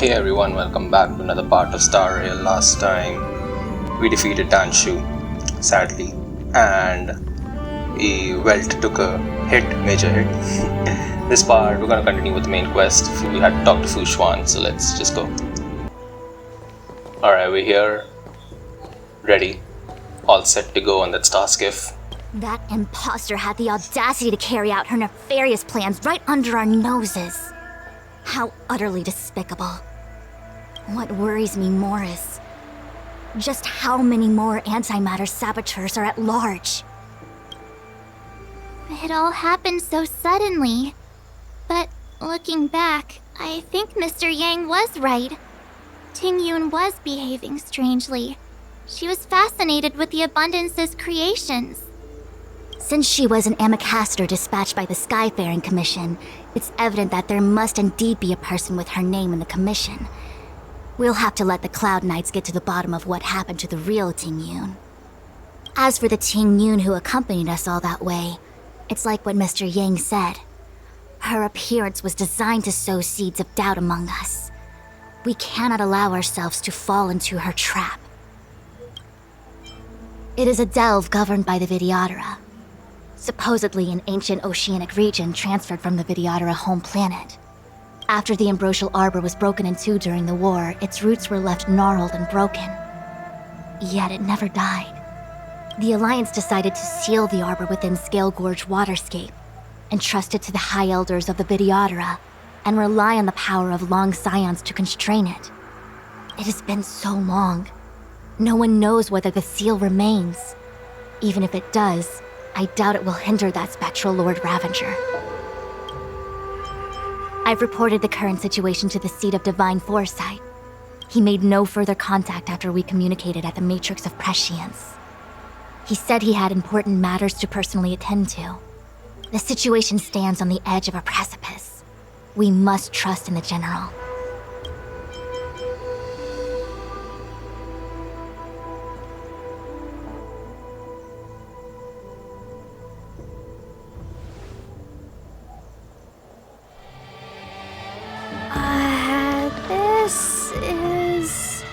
Hey everyone, welcome back to another part of Star Rail. Last time we defeated Tanshu, sadly, and Welt took a major hit. This part we're gonna continue with the main quest. We had to talk to Fu Xuan, so let's just go. Alright, we're here, ready, all set to go on that star skiff. That imposter had the audacity to carry out her nefarious plans right under our noses. How utterly despicable. What worries me more is just how many more antimatter saboteurs are at large. It all happened so suddenly. But looking back, I think Mr. Yang was right. Tingyun was behaving strangely. She was fascinated with the Abundance's creations. Since she was an Amicastor dispatched by the Skyfaring Commission, it's evident that there must indeed be a person with her name in the commission. We'll have to let the Cloud Knights get to the bottom of what happened to the real Tingyun. As for the Tingyun who accompanied us all that way, it's like what Mr. Yang said. Her appearance was designed to sow seeds of doubt among us. We cannot allow ourselves to fall into her trap. It is a delve governed by the Vidyadhara. Supposedly an ancient oceanic region transferred from the Vidyadhara home planet. After the Ambrosial Arbor was broken in two during the war, its roots were left gnarled and broken. Yet it never died. The Alliance decided to seal the arbor within Scale Gorge Waterscape, entrust it to the High Elders of the Vidyadhara, and rely on the power of long scions to constrain it. It has been so long. No one knows whether the seal remains. Even if it does, I doubt it will hinder that spectral Lord Ravager. I've reported the current situation to the Seat of Divine Foresight. He made no further contact after we communicated at the Matrix of Prescience. He said he had important matters to personally attend to. The situation stands on the edge of a precipice. We must trust in the General. This is...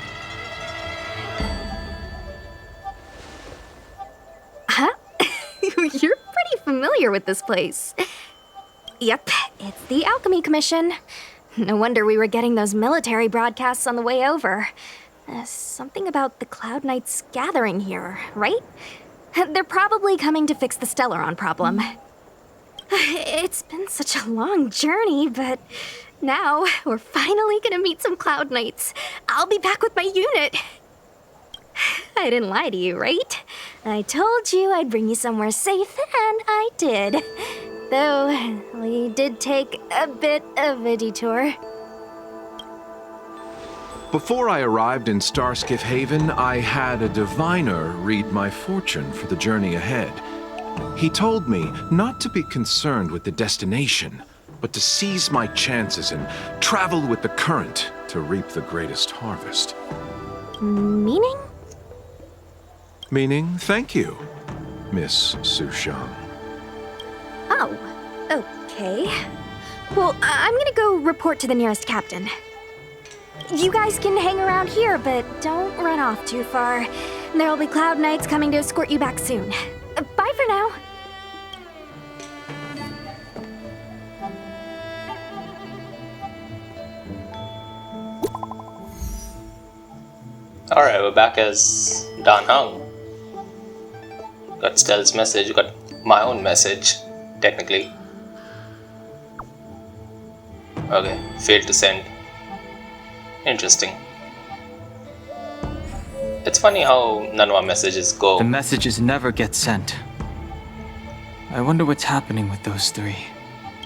Huh? You're pretty familiar with this place. Yep, it's the Alchemy Commission. No wonder we were getting those military broadcasts on the way over. Something about the Cloud Knights gathering here, right? They're probably coming to fix the Stellaron problem. It's been such a long journey, but now we're finally gonna meet some Cloud Knights. I'll be back with my unit. I didn't lie to you, right? I told you I'd bring you somewhere safe, and I did. Though, we did take a bit of a detour. Before I arrived in Starskiff Haven, I had a diviner read my fortune for the journey ahead. He told me not to be concerned with the destination, but to seize my chances and travel with the current to reap the greatest harvest. Meaning? Meaning, thank you, Miss Sushang. Oh, okay. Well, I'm gonna go report to the nearest captain. You guys can hang around here, but don't run off too far. There'll be Cloud Knights coming to escort you back soon. Bye for now. Alright, we're back as Dan Heng. Got Stell's message, got my own message, technically. Okay, failed to send. Interesting. It's funny how none of our messages go. The messages never get sent. I wonder what's happening with those three.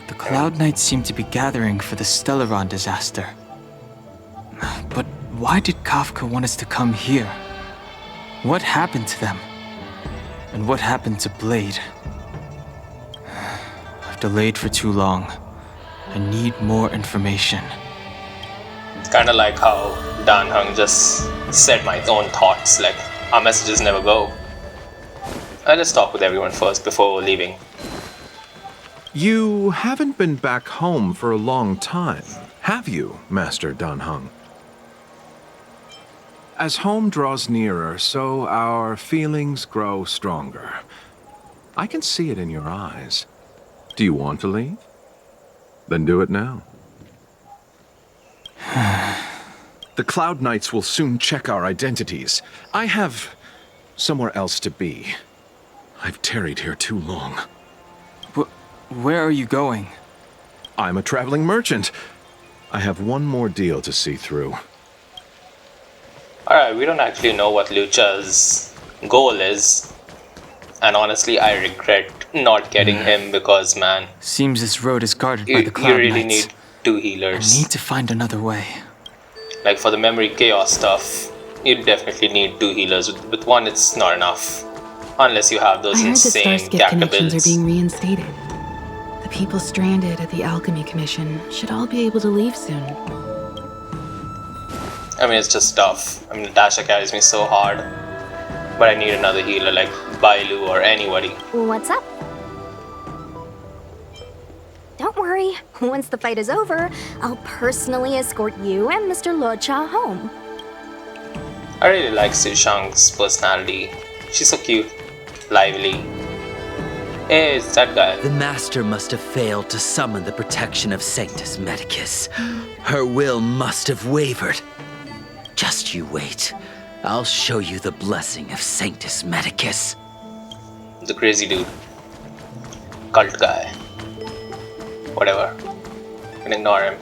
The Cloud Knights seem to be gathering for the Stellaron disaster. But why did Kafka want us to come here? What happened to them? And what happened to Blade? I've delayed for too long. I need more information. It's kinda like how Dan Heng just said my own thoughts, like our messages never go. I'll just talk with everyone first before leaving. You haven't been back home for a long time, Have you, Master Dan Heng? As home draws nearer, so our feelings grow stronger. I can see it in your eyes. Do you want to leave? Then do it now. The Cloud Knights will soon check our identities. I have somewhere else to be. I've tarried here too long. Where are you going? I'm a traveling merchant. I have one more deal to see through. Alright, we don't actually know what Lucha's goal is. And honestly, I regret not getting him because, man, Seems this road is guarded by the you Cloud really Knights. need 2 I healers. need to find another way. Like for the memory chaos stuff, you definitely need 2 healers. With one, it's not enough. Unless you have those I heard the insane Starskip character connections are builds. being reinstated. The people stranded at the Alchemy Commission should all be able to leave soon. I mean, it's just tough. I mean, Natasha carries me so hard. But I need another healer like Bailu or anybody. What's up? Don't worry. Once the fight is over, I'll personally escort you and Mr. Lucha home. I really like Su Shang's personality. She's so cute, lively. Hey, it's that guy. The Master must have failed to summon the protection of Sanctus Medicus. Her will must have wavered. Just you wait. I'll show you the blessing of Sanctus Medicus. The crazy dude. Cult guy. Whatever. You can ignore him.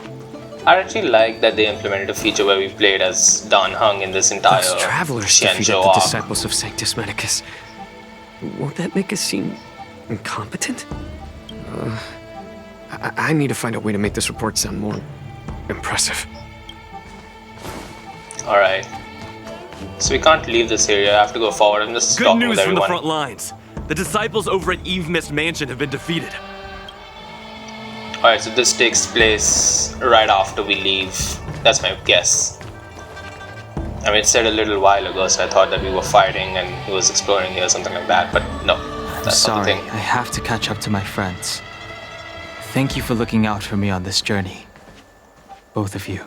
I actually like that they implemented a feature where we played as Dan Heng in this entire Those travelers defeated Xianzhou the arc. disciples of Sanctus Medicus. Won't that make us seem incompetent? I need to find a way to make this report sound more impressive. Alright. So we can't leave this area, I have to go forward. I'm just Good talking news with from the everyone. front lines. The disciples over at Eve Mist Mansion have been defeated. Alright, so this takes place right after we leave. That's my guess. I mean, it said a little while ago, so I thought that we were fighting and he was exploring here or something like that, but no. I'm That's not the sorry, thing. I have to catch up to my friends. Thank you for looking out for me on this journey. Both of you.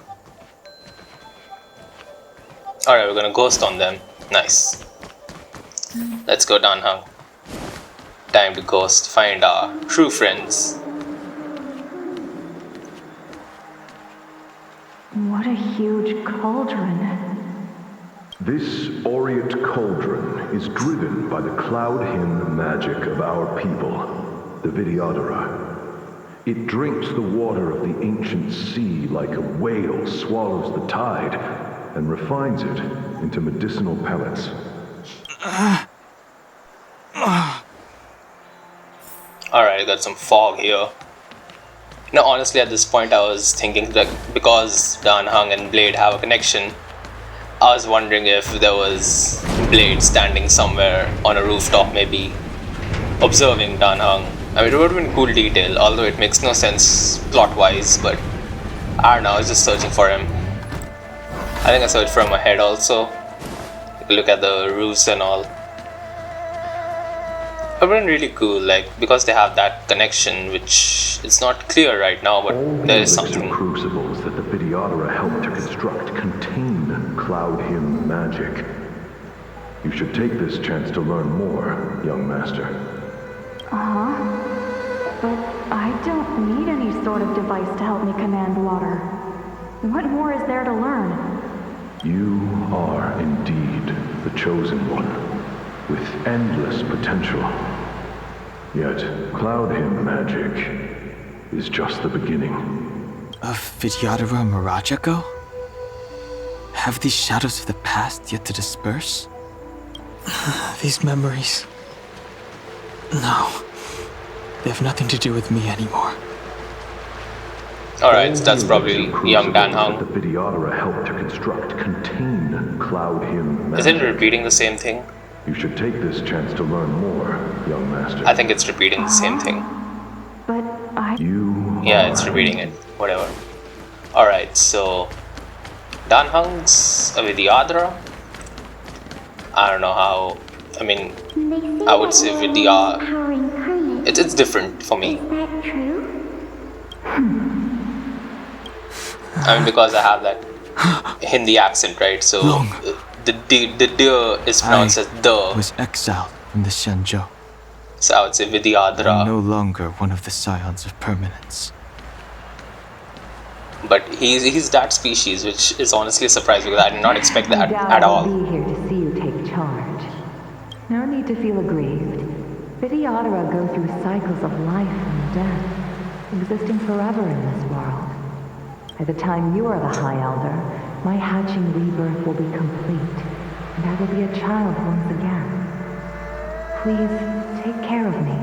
Alright, we're gonna ghost on them. Nice. Let's go down, Heng. Time to ghost, find our true friends. What a huge cauldron. This aureate cauldron is driven by the cloud hymn magic of our people, the Vidyadhara. It drinks the water of the ancient sea like a whale swallows the tide and refines it into medicinal pellets. Alright, got some fog here. No, honestly, at this point I was thinking that because Dan Heng and Blade have a connection, I was wondering if there was Blade standing somewhere on a rooftop, maybe observing Dan Heng. I mean, it would have been cool detail, although it makes no sense plot-wise, but I don't know, I was just searching for him. I think I searched for him ahead also. Take a look at the roofs and all. It would have been really cool, like, because they have that connection, which is not clear right now, but All there the is elixir something. crucibles that the Vidyadhara helped to construct contain cloud hymn magic. You should take this chance to learn more, young master. But I don't need any sort of device to help me command water. What more is there to learn? You are indeed the chosen one, with endless potential. Yet, cloud hymn magic is just the beginning. Of Vidyadhara Mirajago? Have these shadows of the past yet to disperse? These memories... No. They have nothing to do with me anymore. Alright, so that's probably young Dan That the Heng. Vidyadhara helped to construct contain cloud hymn magic. Isn't it repeating the same thing? You should take this chance to learn more, young master. I think it's repeating the same thing. But You Yeah, it's are repeating it. Whatever. Alright, so Dan Heng's a Vidyadhara. I don't know how. I mean, I would say Vidya. It's different for me. Is that true? I mean, because I have that Hindi accent, right? So the deer is pronounced as the. Was exiled from the Xianzhou. So I would say Vidyadhara. I'm no longer one of the scions of permanence. But he's that species, which is honestly surprising because I did not expect that at all. I'll be here to see you take charge. No need to feel aggrieved. Vidyadhara go through cycles of life and death, existing forever in this world. By the time you are the High Elder, my hatching rebirth will be complete, and I will be a child once again. Please, take care of me.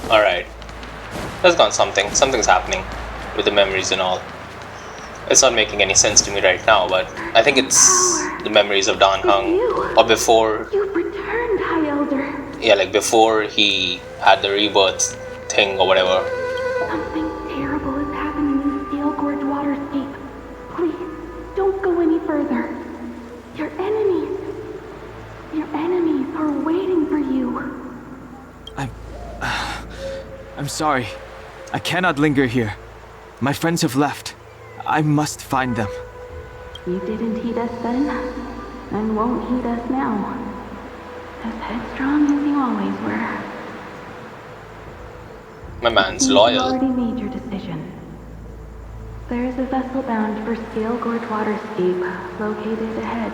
Alright. There's gone something. Something's happening with the memories and all. It's not making any sense to me right now, but I think it's the memories of Dan Heng. Or before... You've returned, High Elder. Yeah, like before he had the rebirth thing or whatever. Something terrible is happening in the Steel Gorge waterscape. Please, don't go any further. Your enemies are waiting for you. I'm sorry. I cannot linger here. My friends have left. I must find them. You didn't heed us then, and won't heed us now. As headstrong as you always were. My man's You've loyal. already made your decision. There is a vessel bound for Steel Gorge waterscape, located ahead.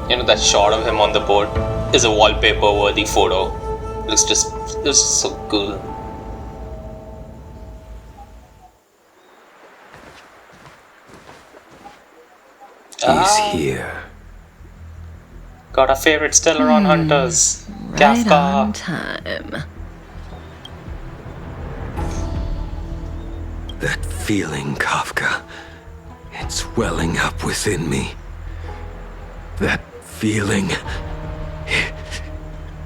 You know, that shot of him on the boat is a wallpaper-worthy photo. It's just so cool. He's here. Got our favorite Stellaron hunters. Right Kafka. on time. That feeling, Kafka. It's welling up within me. That feeling.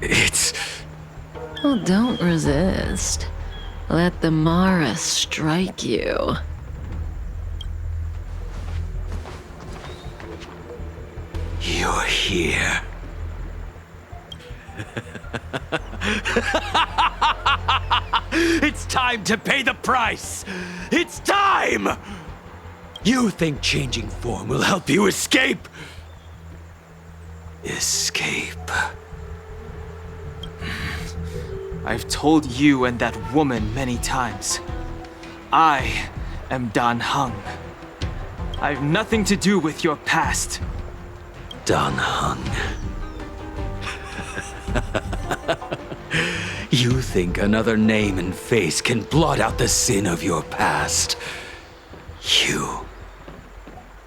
It's... Well, don't resist. Let the Mara strike you. You're here. It's time to pay the price! It's time! You think changing form will help you escape? Escape. I've told you and that woman many times. I am Dan Heng. I've nothing to do with your past. Dan Heng. You think another name and face can blot out the sin of your past?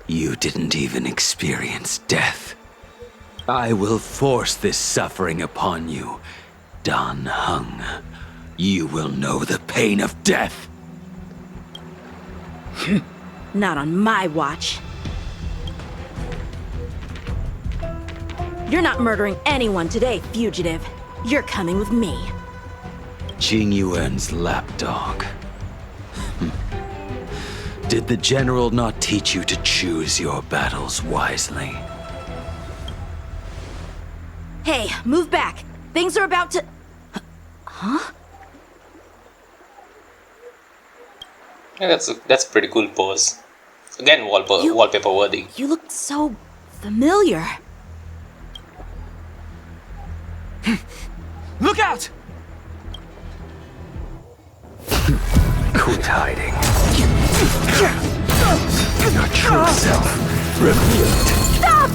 You didn't even experience death. I will force this suffering upon you, Dan Heng. You will know the pain of death. Not on my watch. You're not murdering anyone today, fugitive. You're coming with me. Jing Yuan's lapdog. Did the general not teach you to choose your battles wisely? Hey, move back. Things are about to... Huh? Yeah, that's a pretty cool pose. Again, wallpaper worthy. You look so familiar. Look out! Quit hiding. Your true self revealed. Stop!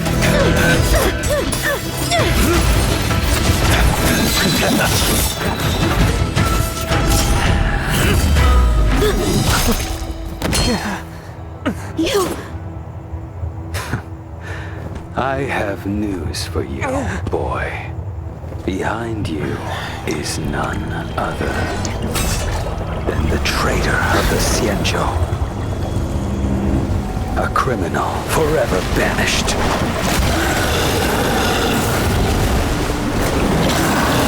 You... I have news for you, boy. Behind you is none other than the traitor of the Xianzhou. A criminal forever banished.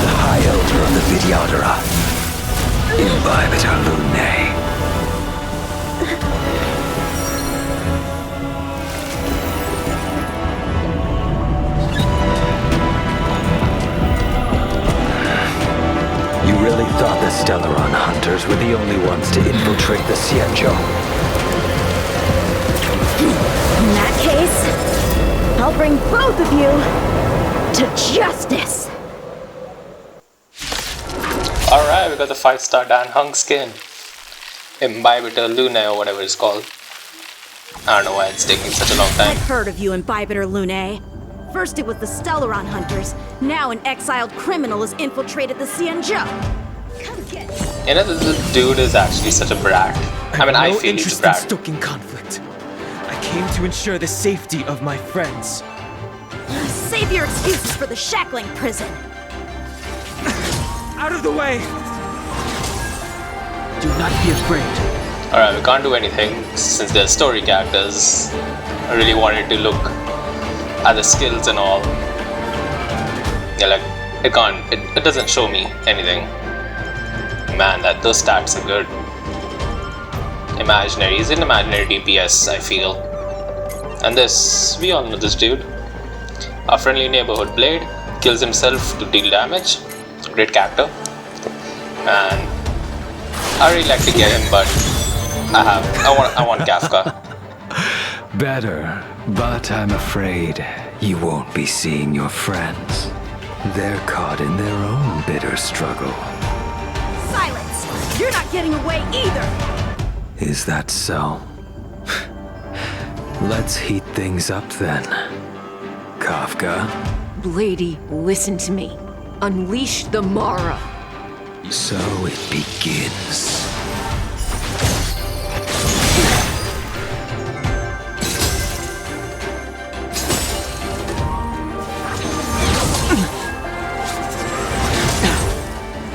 The High Elder of the Vidyadhara. Imbibitor Lunae. You really thought the Stellaron hunters were the only ones to infiltrate the Xianzhou? In that case, I'll bring both of you to justice. Alright, we got the 5-star Dan Heng skin. Imbibitor Lunae or whatever it's called. I don't know why it's taking such a long time. I've heard of you, Imbibitor Lunae. First it was the Stellaron hunters, now an exiled criminal has infiltrated the Xianzhou. Come get me. You know, this dude is actually such a brat. I mean, I feel he's a brat. stoking conflict. I came to ensure the safety of my friends. Save your excuses for the shackling prison. Out of the way! Do not be afraid. Alright, we can't do anything since they're story characters. I really wanted to look at the skills and all. Yeah, like, it doesn't show me anything. Man, those stats are good. Imaginary, he's an imaginary DPS, I feel. And this, we all know this dude. Our friendly neighborhood blade kills himself to deal damage. Great character. And I really like to get him, but I want Kafka. Better, but I'm afraid you won't be seeing your friends. They're caught in their own bitter struggle. Silence! You're not getting away either! Is that so? Let's heat things up then. Kafka. Lady, listen to me. Unleash the Mara. So it begins.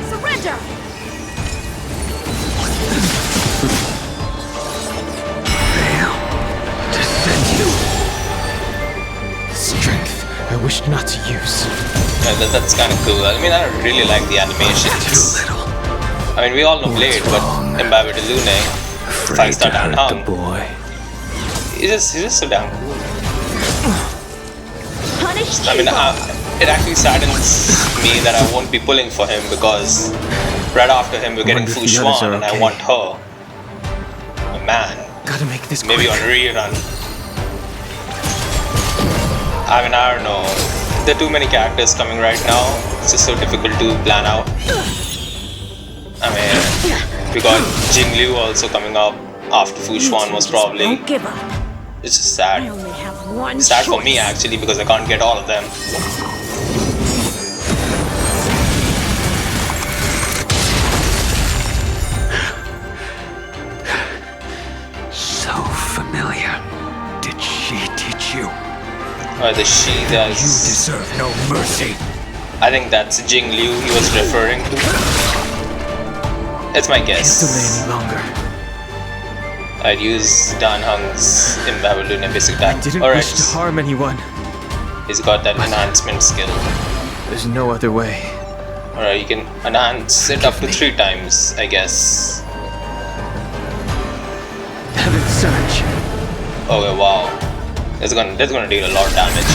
Surrender! Fail to send you. Strength I wished not to use. Yeah, that's kind of cool. I mean, I really like the animations. I mean, we all know Blade, but Imbibitor Lunae, 5-star Dan Heng, he's just so damn cool. I mean, it actually saddens me that I won't be pulling for him because right after him we're getting Fu Xuan and I want her. Oh, man, gotta make this maybe quick. on rerun. I mean, I don't know. There are too many characters coming right now. It's just so difficult to plan out. I mean, we got Jing Liu also coming up after Fu Xuan was probably. Don't give up. It's just sad. I only have one It's sad choice. for me actually because I can't get all of them. So familiar. Did she teach you? The she does. You deserve no mercy. I think that's Jing Liu he was referring to. It's my guess. Can't delay any longer. I'd use Dan Heng's Imbibitor Lunae basic attack. Didn't Alright, wish to harm anyone. he's got that enhancement skill. There's no other way. Alright, you can enhance it up to 3 times, I guess. Heaven surge. Okay, wow. That's gonna deal a lot of damage.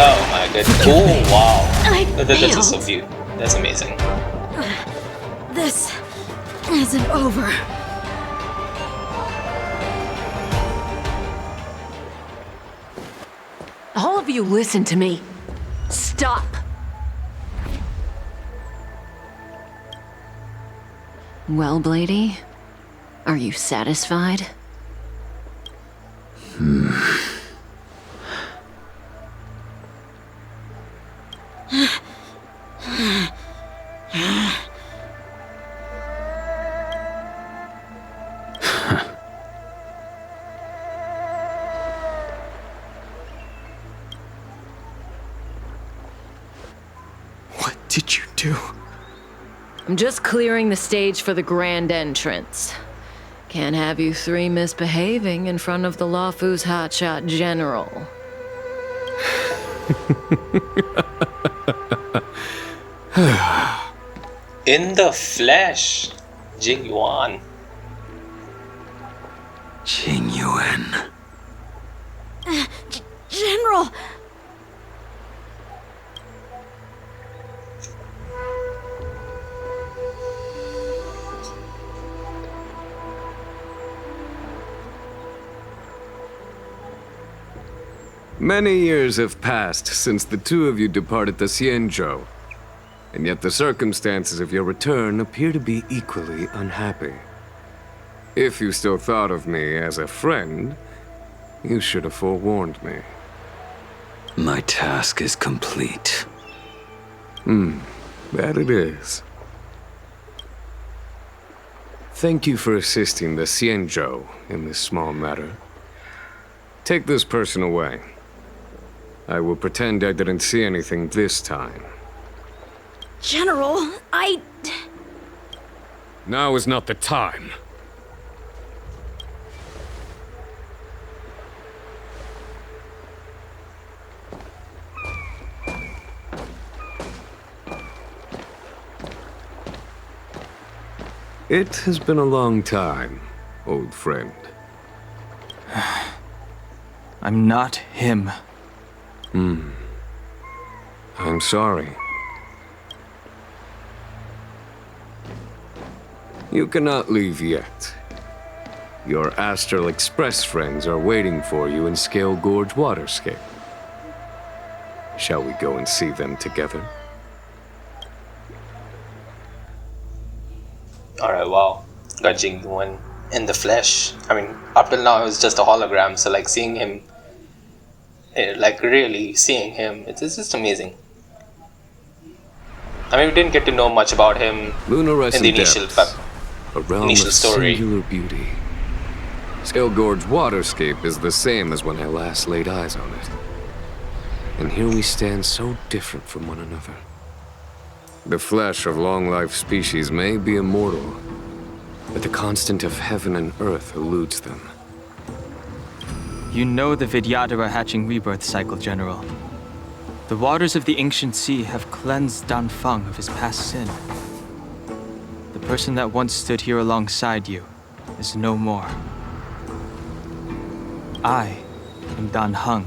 Oh my god. Oh wow. That's just so cute. That's amazing. This isn't over. All of you listen to me. Stop. Well, Blady, are you satisfied? What did you do? I'm just clearing the stage for the grand entrance. Can't have you 3 misbehaving in front of the Lafu's hotshot general. In the flesh, Jing Yuan. Jing Yuan. General! Many years have passed since the two of you departed the Xianzhou, and yet the circumstances of your return appear to be equally unhappy. If you still thought of me as a friend, you should have forewarned me. My task is complete. That it is. Thank you for assisting the Xianzhou in this small matter. Take this person away. I will pretend I didn't see anything this time. General, Now is not the time. It has been a long time, old friend. I'm not him. I'm sorry. You cannot leave yet. Your Astral Express friends are waiting for you in Scale Gorge Waterscape. Shall we go and see them together? Alright, wow. Got Jing Yuan in the flesh. I mean, up till now it was just a hologram, so like seeing him, like really seeing him, it's just amazing. I mean, we didn't get to know much about him in the initial a realm initial of story. singular beauty. Scale Gorge Waterscape is the same as when I last laid eyes on it. And here we stand so different from one another. The flesh of long-life species may be immortal, but the constant of heaven and earth eludes them. You know the Vidyadhara hatching rebirth cycle, General. The waters of the ancient sea have cleansed Danfeng of his past sin. The person that once stood here alongside you is no more. I am Dan Heng.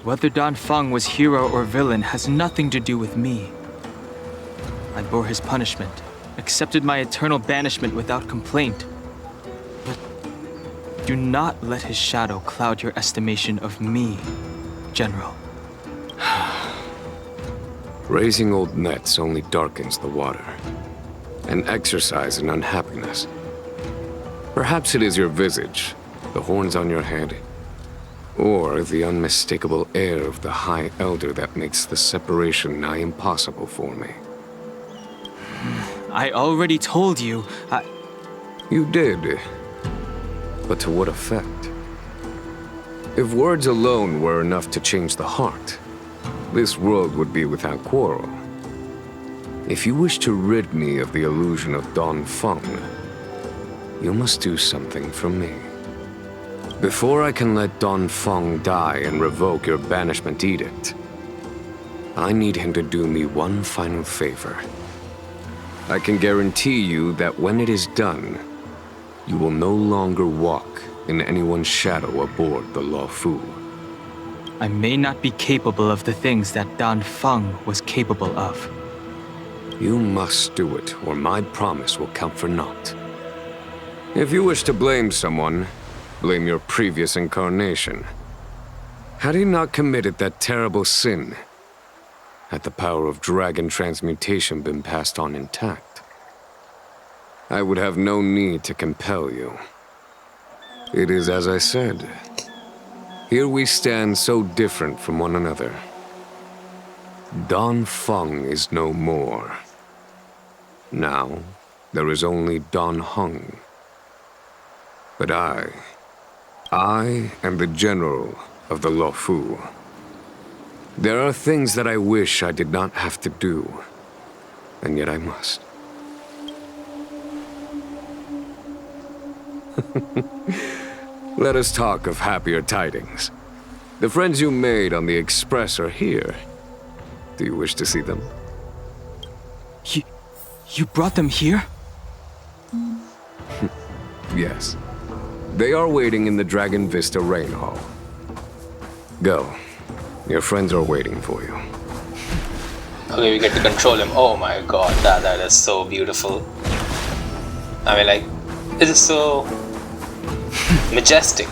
Whether Danfeng was hero or villain has nothing to do with me. I bore his punishment, accepted my eternal banishment without complaint. But do not let his shadow cloud your estimation of me, General. Raising old nets only darkens the water, an exercise in unhappiness. Perhaps it is your visage, the horns on your head, or the unmistakable air of the High Elder that makes the separation nigh impossible for me. I already told you, You did. But to what effect? If words alone were enough to change the heart, this world would be without quarrel. If you wish to rid me of the illusion of Danfeng, you must do something for me. Before I can let Danfeng die and revoke your banishment edict, I need him to do me one final favor. I can guarantee you that when it is done, you will no longer walk in anyone's shadow aboard the Luofu. I may not be capable of the things that Danfeng was capable of. You must do it, or my promise will count for naught. If you wish to blame someone, blame your previous incarnation. Had he not committed that terrible sin, had the power of dragon transmutation been passed on intact, I would have no need to compel you. It is as I said. Here we stand so different from one another. Danfeng is no more. Now, there is only Dan Heng. But I am the general of the Luofu. There are things that I wish I did not have to do, and yet I must. Let us talk of happier tidings. The friends you made on the Express are here. Do you wish to see them? You brought them here? Yes. They are waiting in the Dragon Vista Rain Hall. Go. Your friends are waiting for you. Okay, we get to control him. Oh my god, that is so beautiful. I mean, like, it is so majestic.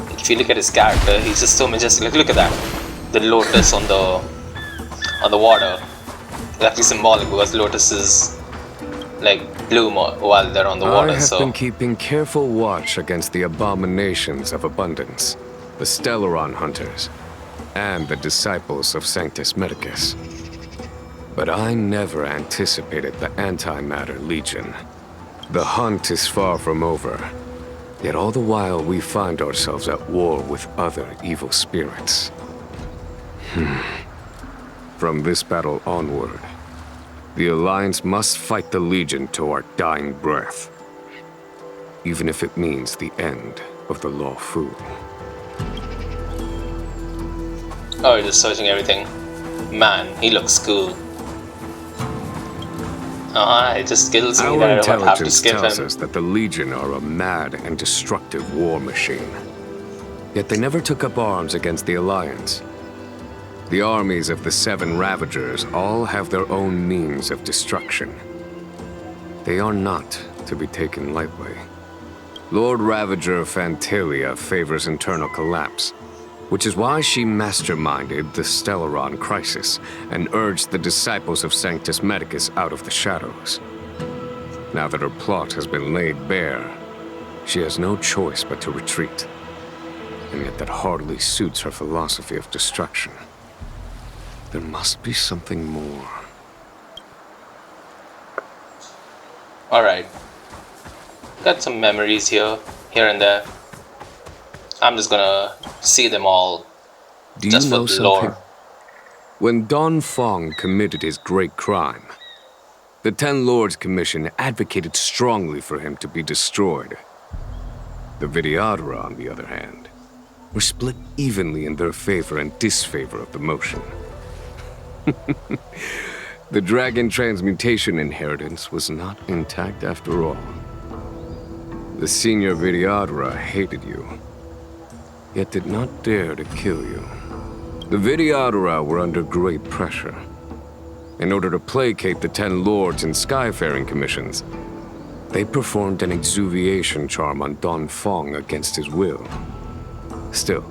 Like, if you look at his character, he's just so majestic. Like, look at that. The lotus on the water. It's actually symbolic because lotuses like bloom while they're on the water. I have been keeping careful watch against the abominations of abundance, the Stellaron hunters, and the disciples of Sanctus Medicus. But I never anticipated the Antimatter Legion. The hunt is far from over, yet all the while we find ourselves at war with other evil spirits. From this battle onward, the Alliance must fight the Legion to our dying breath, even if it means the end of the Law Fu. Oh, you're just searching everything. Man, he looks cool. It just kills me that I don't have to skip him. Our intelligence tells us that the Legion are a mad and destructive war machine. Yet they never took up arms against the Alliance. The armies of the Seven Ravagers all have their own means of destruction. They are not to be taken lightly. Lord Ravager Fantalia favors internal collapse, which is why she masterminded the Stellaron crisis and urged the disciples of Sanctus Medicus out of the shadows. Now that her plot has been laid bare, she has no choice but to retreat. And yet that hardly suits her philosophy of destruction. There must be something more. Alright. Got some memories here and there. I'm just gonna see them all. Do just you know for something? lore. When Don Fong committed his great crime, the Ten Lords Commission advocated strongly for him to be destroyed. The Vidyadhara, on the other hand, were split evenly in their favor and disfavor of the motion. The dragon transmutation inheritance was not intact after all. The senior Vidyadhara hated you, yet did not dare to kill you. The Vidyadhara were under great pressure. In order to placate the Ten Lords and Skyfaring Commissions, they performed an exuviation charm on Don Fong against his will. Still,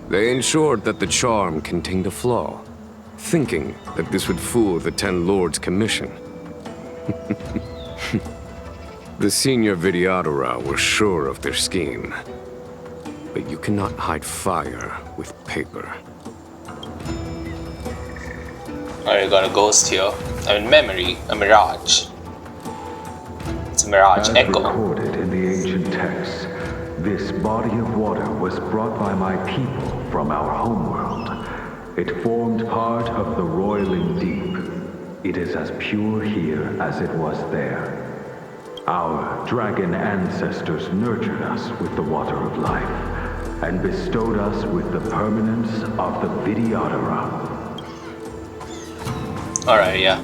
they ensured that the charm contained a flaw, thinking that this would fool the Ten Lords Commission. The senior Vidyadhara were sure of their scheme. But you cannot hide fire with paper. Alright, got a ghost here. I mean, memory, a mirage. It's a mirage As echo. recorded in the ancient texts, this body of water was brought by my people from our homeworld. It formed part of the roiling deep. It is as pure here as it was there. Our dragon ancestors nurtured us with the water of life, and bestowed us with the permanence of the Vidyadhara. Alright, yeah.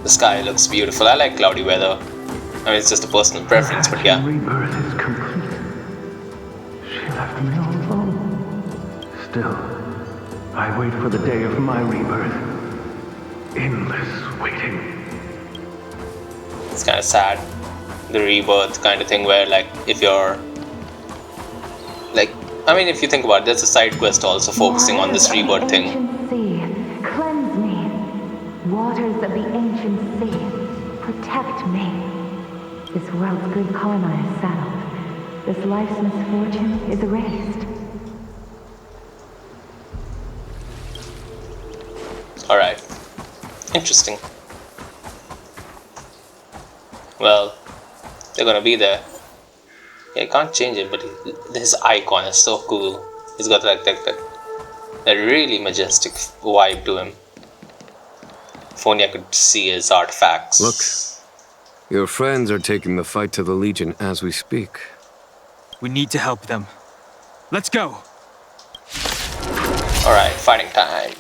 The sky looks beautiful. I like cloudy weather. I mean, it's just a personal preference, but yeah. Rebirth is complete. She left me all alone. Still, I wait for the day of my rebirth. Endless waiting. It's kind of sad. The rebirth kind of thing where, like, if you're... Like, I mean, if you think about it, there's a side quest also focusing on this rebirth thing. Sea, cleanse me. Waters of the ancient sea, protect me. This world's good karma is settled. This life's misfortune is erased. Alright. Interesting. Well, they're gonna be there. Yeah, I can't change it, but his icon is so cool. He's got like that really majestic vibe to him. If only I could see his artifacts. Look, your friends are taking the fight to the Legion as we speak. We need to help them. Let's go! Alright, fighting time.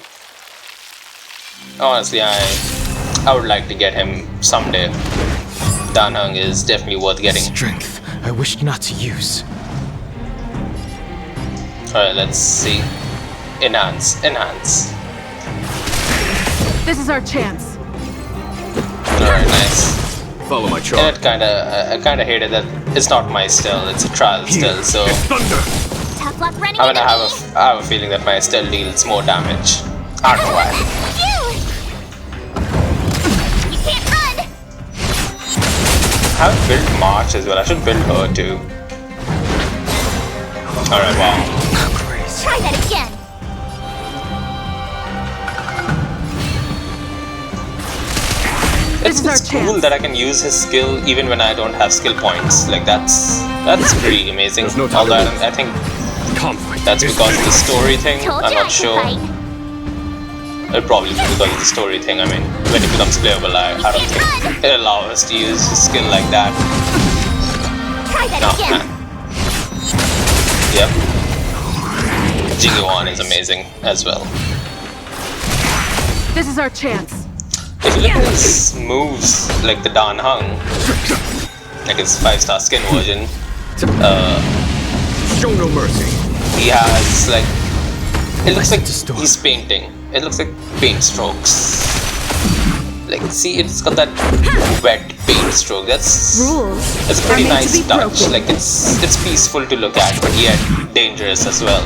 Honestly, I would like to get him someday. Dan Heng is definitely worth getting. Strength I wished not to use. Alright, let's see. Enhance. This is our chance. Alright, nice. Follow my And charge. I kinda hated that it's not my stealth, it's a trial stealth, so Tough luck running I mean, into I me. have a feeling that my stealth deals more damage. I don't know why. Phew! You can't run! I haven't built March as well, I should build her too. Alright, wow. Try that again. It's cool that I can use his skill even when I don't have skill points. Like that's pretty amazing. Although I think that's because of the story thing. I'm not sure. It'll probably be because of the story thing. I mean, when it becomes playable, I don't think it allows us to use his skill like that. Try that again. Yep. Jingyuan is amazing as well. This is our chance. If you look at his moves, like the Dan Heng, like his 5-star skin version, Show no mercy. he has like, it looks like he's painting. It looks like paint strokes. Like, see, it's got that wet paint stroke. It's a pretty nice touch. Like, it's peaceful to look at, but yet dangerous as well.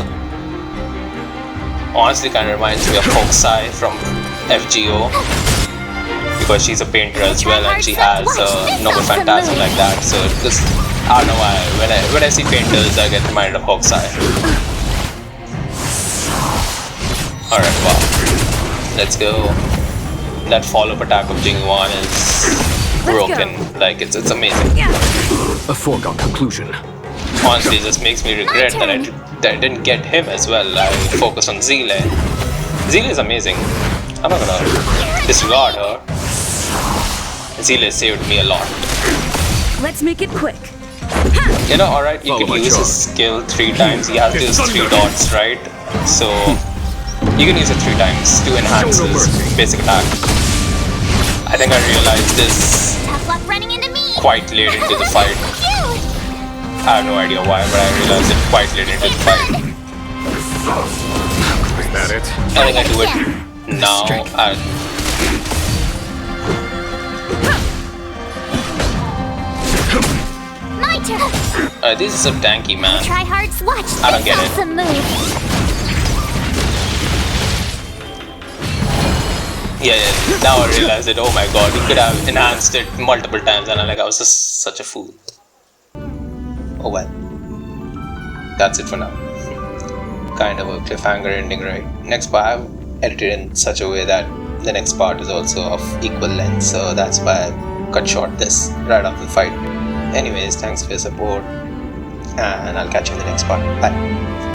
Honestly, kind of reminds me of Hokusai from FGO. Because she's a painter as well, and she has Noble Phantasm like that. So just, I don't know why, when I see painters, I get reminded of Hokusai. Alright, wow. Let's go. That follow-up attack of Jingyuan is broken. Like, it's amazing. A foregone conclusion. Honestly, it just makes me regret that I didn't get him as well. I focused on Zile. Zile is amazing. I'm not gonna disregard her. Zile saved me a lot. Let's make it quick. You know, alright, you can use his skill 3 times. He has those 3 dots, right? So, you can use it 3 times to enhance his basic attack. I think I realized this quite late into the fight. I have no idea why, but I realized it quite late into the fight. Is that it? I think I do it now. My turn. This is so tanky, man. Try hard watch. I don't get it. Awesome move. Yeah, now I realize it. Oh my god, you could have enhanced it multiple times, and I was just such a fool. Oh well. That's it for now. Kind of a cliffhanger ending, right? Next part I've edited in such a way that the next part is also of equal length, so that's why I cut short this right after the fight. Anyways, thanks for your support, and I'll catch you in the next part. Bye.